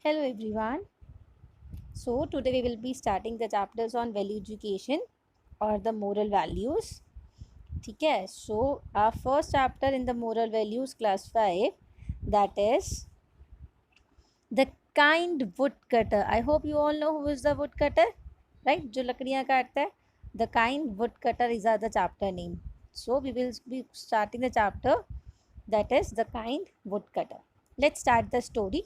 Hello everyone. So today we will be starting the chapters on value education or the moral values. ठीक है. So our first chapter in the moral values class 5, that is the kind woodcutter. I hope you all know who is the woodcutter, right? जो लकड़ियाँ काटता है. The kind woodcutter is the chapter name. So we will be starting the chapter that is the kind woodcutter. Let's start the story.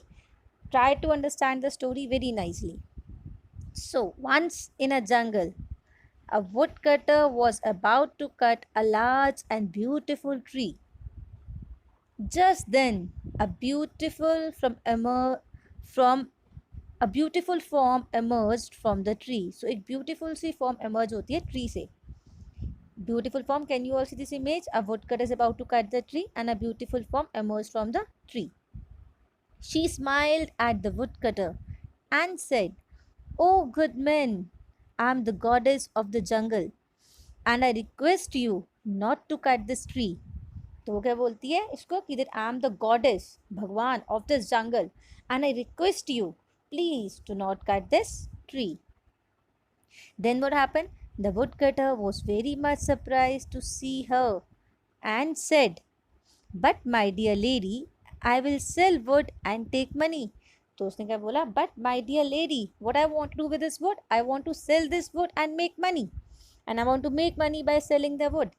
Try to understand the story very nicely. So, once in a jungle, a woodcutter was about to cut a large and beautiful tree. Just then, from a beautiful form emerged from the tree. So, एक beautiful सी form emerge होती है tree से. Beautiful form. Can you all see this image? A woodcutter is about to cut the tree, and a beautiful form emerged from the tree. She smiled at the woodcutter and said, "Oh, good man, I am the goddess of the jungle and I request you not to cut this tree." तो वो क्या बोलती है इसको कि that I am the goddess, भगवान of this jungle, and I request you, please do not cut this tree. Then what happened? The woodcutter was very much surprised to see her and said, "But my dear lady, I will sell wood and take money." तो उसने क्या बोला? "But my dear lady, what I want to do with this wood? I want to sell this wood and make money. And I want to make money by selling the wood.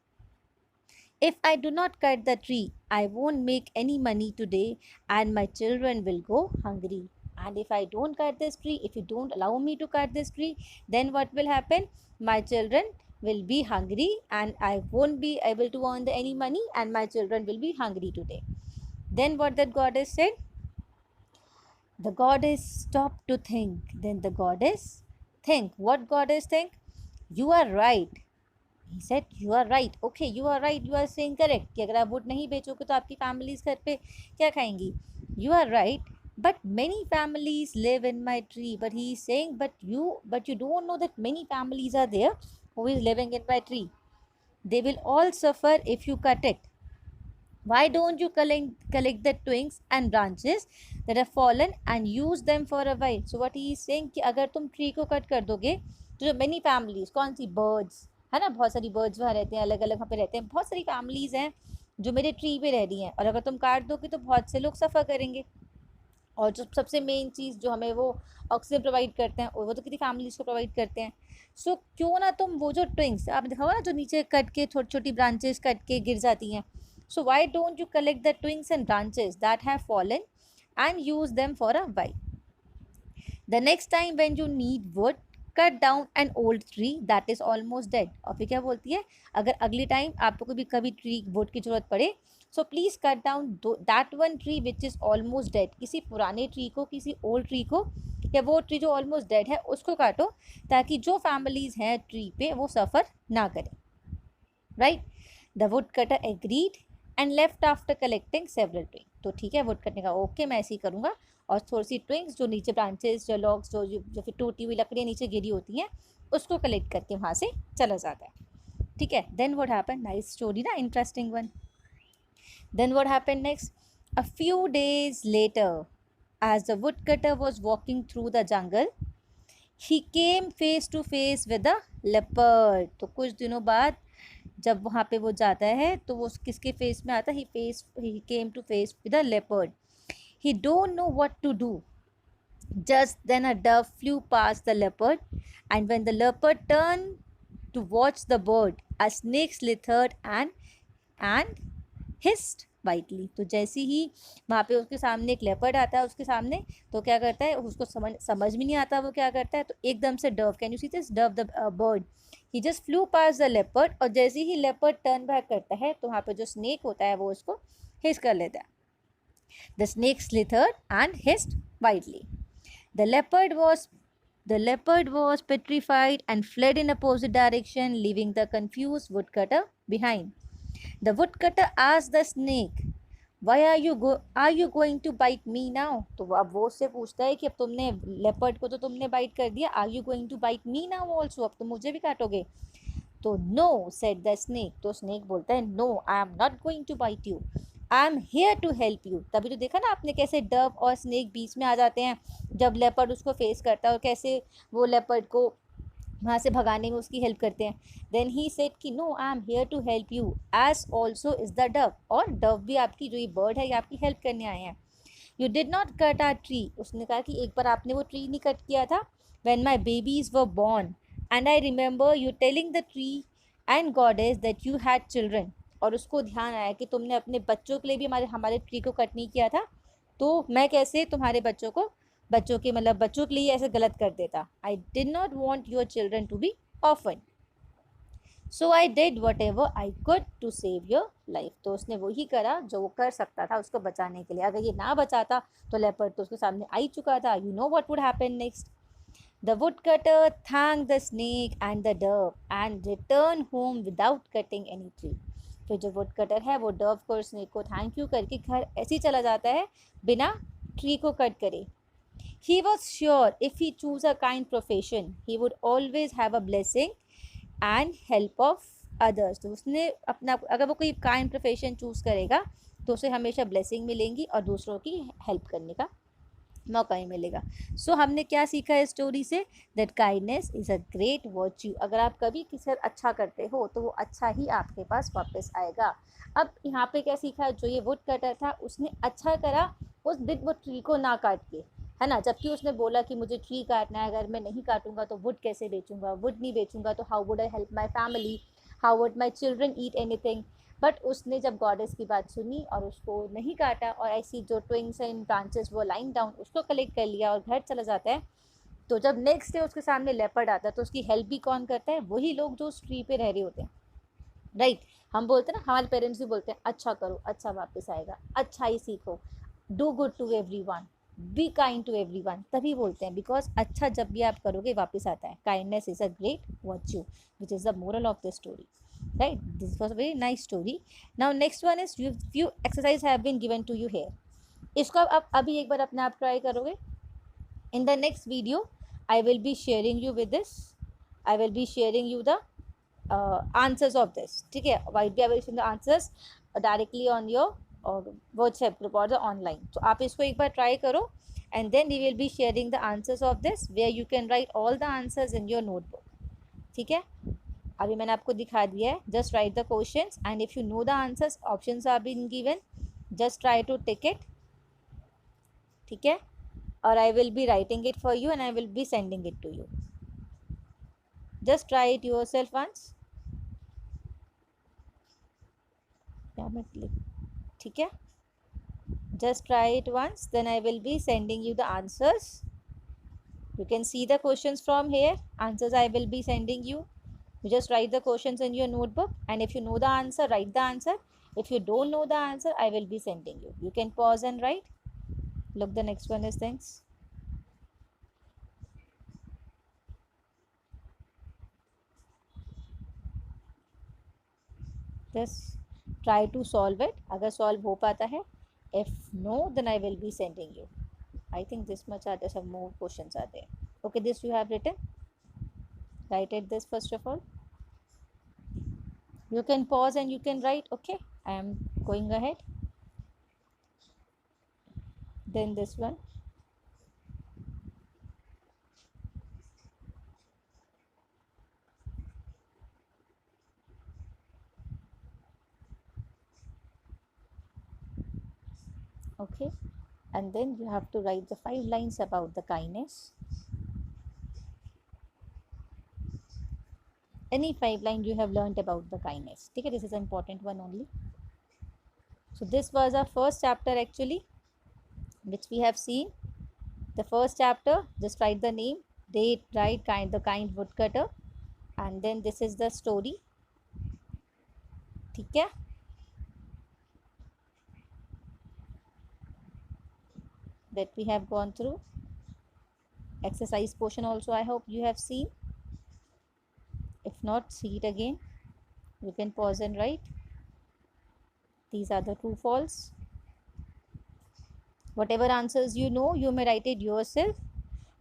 If I do not cut the tree, I won't make any money today and my children will go hungry. And if I don't cut this tree, if you don't allow me to cut this tree, then what will happen? My children will be hungry and I won't be able to earn any money and my children will be hungry today." Then what that goddess said? The goddess stopped to think. Then the goddess think. What goddess think? "You are right." He said, "You are right. Okay, you are right. You are saying correct. कि अगर आप vote नहीं बेचोगे तो आपकी families घर पे क्या खाएंगी? You are right. But many families live in my tree." But he is saying, but you don't know that many families are there who is living in my tree. They will all suffer if you cut it. Why don't you collect the twigs and branches that have fallen and use them for a while? So what he is saying कि अगर तुम tree को cut कर दोगे तो जो many families, कौन सी birds है ना, बहुत सारी birds वहाँ रहते हैं, अलग अलग वहाँ पे रहते हैं, बहुत सारी families हैं जो मेरे ट्री पे रह रही हैं, और अगर तुम काट दोगे तो बहुत से लोग सफ़र करेंगे. और जो सबसे मेन चीज़ जो हमें वो ऑक्सीजन प्रोवाइड करते हैं, और वो तो कितनी फैमिलीज़ को प्रोवाइड करते हैं. सो क्यों ना तुम वो जो ट्विंग्स आपने देखा होगा ना, जो नीचे कट के छोटी छोटी ब्रांचेस कट के गिर जाती हैं, so why don't you collect the twigs and branches that have fallen and use them for a while? The next time when you need wood, cut down an old tree that is almost dead. और फिर क्या बोलती है? अगर अगली time आपको भी कभी ट्री वुड की जरूरत पड़े, so please cut down that one tree which is almost dead. किसी पुराने ट्री को, किसी ओल्ड ट्री को, या वो ट्री जो ऑलमोस्ट डेड है उसको काटो, ताकि जो फैमिलीज़ हैं ट्री पे वो सफ़र ना करें. Right? The wood cutter agreed and left after collecting several ट्विंग. तो ठीक है, वुड कटने का ओके, मैं ऐसे ही करूँगा. और थोड़ी सी ट्विंग्स जो नीचे ब्रांचेस, जो लॉग्स, जो फिर टूटी हुई लकड़ियाँ नीचे गिरी होती हैं, उसको कलेक्ट करके वहाँ से चला जाता है. ठीक है. Then what happened? Nice story ना, interesting one. Then what happened next? A few days later, as the woodcutter was walking through the jungle, he came face to face with a leopard. तो कुछ दिनों बाद जब वहाँ पे वो जाता है तो वो किसके फेस में आता है? He came to face with a leopard. He don't know what to do. Just then a dove flew past the leopard, and when the leopard turned to watch the bird, a snake slithered and hissed vitally. तो जैसे ही वहाँ पे उसके सामने एक leopard आता है उसके सामने, तो क्या करता है, उसको समझ में नहीं आता वो क्या करता है, तो एकदम से Dove, can you see this Dove the bird, he just flu pass the leopard, और जैसे ही लेपर्ड टर्न बैक करता है तो वहाँ पे जो स्नेक होता है वो उसको हिस कर लेता है. The snake slithered and hissed vitally. The leopard was petrified and fled in opposite direction, leaving the confused woodcutter behind. The woodcutter asked the snake, "Why are you going to bite me now?" तो अब वो उससे पूछता है कि अब तुमने leopard को तो तुमने बाइट कर दिया, "Are you going to bite me now also?" अब तुम मुझे भी काटोगे? तो "No," said the snake. तो स्नेक बोलता है, "No, I am not going to bite you. I am here to help you. तभी तो देखा ना आपने कैसे डव और स्नेक बीच में आ जाते हैं जब लेपर्ड उसको फेस करता है, और कैसे वो लेपर्ड को वहाँ से भगाने में उसकी हेल्प करते हैं। देन ही सेड कि no, I am here to help you as also is the dove, और डव भी आपकी जो ये बर्ड है ये आपकी हेल्प करने आए हैं। You did not cut our tree, उसने कहा कि एक बार आपने वो ट्री नहीं कट किया था, when my babies were born and I remember you telling the tree and goddess that you had children. और उसको ध्यान आया कि तुमने अपने बच्चों के लिए भी हमारे हमारे ट्री को कट नहीं किया था, तो मैं कैसे तुम्हारे बच्चों को, बच्चों के मतलब बच्चों के लिए ऐसे गलत कर देता। I did not want your children to be orphan, so I did whatever I could to save your life. तो उसने वही करा जो वो कर सकता था उसको बचाने के लिए। अगर ये ना बचाता तो लेपर्ड तो उसके सामने आ ही चुका था। You know what would happen next. The wood cutter thank the snake and the Dove and return home without cutting any tree. फिर जो वुड कटर है वो डव को और स्नेक को थैंक यू करके घर ऐसे ही चला जाता है बिना ट्री को कट करे। He was sure if he chose a kind profession, he would always have a blessing and help of others. तो उसने अपना, अगर वो कोई काइंड प्रोफेशन चूज करेगा तो उसे हमेशा ब्लेसिंग मिलेंगी और दूसरों की हेल्प करने का मौका ही मिलेगा। सो हमने क्या सीखा है स्टोरी से, that kindness is a great virtue. अगर आप कभी किसी का अच्छा करते हो तो वो अच्छा ही आपके पास वापस आएगा। अब यहाँ पे क्या सीखा, जो ये वुड कटर था उसने अच्छा करा, उस दिन वो ट्री को ना काट के, है ना, जबकि उसने बोला कि मुझे ट्री काटना है, अगर मैं नहीं काटूंगा तो वुड कैसे बेचूंगा, वुड नहीं बेचूंगा तो how would I help my family, how would my children eat anything. But उसने जब गॉडेस की बात सुनी और उसको नहीं काटा, और ऐसी जो ट्विंग्स एंड ब्रांचेस वो लाइन डाउन उसको कलेक्ट कर लिया और घर चला जाता है, तो जब नेक्स्ट डे उसके सामने लेपर्ड आता है तो उसकी हेल्प भी कौन करता है, वही लोग जो उस ट्री पे रह रहे होते हैं, राइट। हम बोलते हैं ना, हमारे पेरेंट्स भी बोलते हैं अच्छा करो अच्छा वापस आएगा, अच्छा ही सीखो, do good to everyone, be kind to everyone, तभी बोलते हैं, बिकॉज अच्छा जब भी आप करोगे वापस आता है। Kindness is a great virtue which is the moral of the story, right? This was a very nice story. Now next one is few exercise have been given to you here. इसको आप अभी एक बार अपने आप try करोगे। In the next video I will be sharing you with this, I will be sharing you the answers of this, ठीक है। Might be I will send the answers directly on your WhatsApp group or the online, तो आप इसको एक बार try करो, and then we will be sharing the answers of this where you can write all the answers in your notebook, ठीक है। अभी मैंने आपको दिखा दिया है, just write the questions and if you know the answers, options are been given, just try to tick it, ठीक है। और I will be writing it for you and I will be sending it to you, just try it yourself once, ठीक है। just try it once, then I will be sending you the answers. You can see the questions from here, answers I will be sending you. You just write the questions in your notebook, and if you know the answer, write the answer. If you don't know the answer, I will be sending you. You can pause and write. Look, the next one is thanks. Just try to solve it. अगर solve हो पाता है, if no, then I will be sending you. I think this much are there, some more questions are there. Okay, this you have written. Write it this first of all. You can pause and you can write. Okay, I am going ahead. Then this one. Okay, and then you have to write the 5 lines about the kindness. Any 5 lines you have learned about the kindness. Okay, this is an important one only. So this was our first chapter actually, which we have seen. The first chapter, just write the name, date, write kind, the kind woodcutter, and then this is the story. ठीक है, that we have gone through. Exercise portion also I hope you have seen. If not, see it again. You can pause and write. These are the true false. Whatever answers you know, you may write it yourself,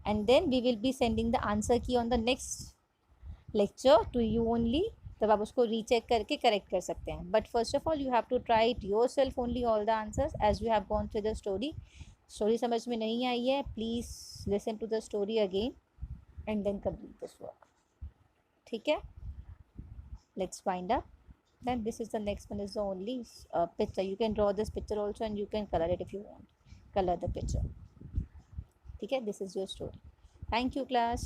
and then we will be sending the answer key on the next lecture to you only. तब आप उसको recheck करके correct कर सकते हैं. But first of all you have to try it yourself only all the answers as you have gone through the story. Story समझ में नहीं आई है, please listen to the story again and then complete this work. ठीक है, let's wind up. Then this is the next one is the only picture. You can draw this picture also and you can color it if you want. Color the picture. ठीक है, this is your story. Thank you class.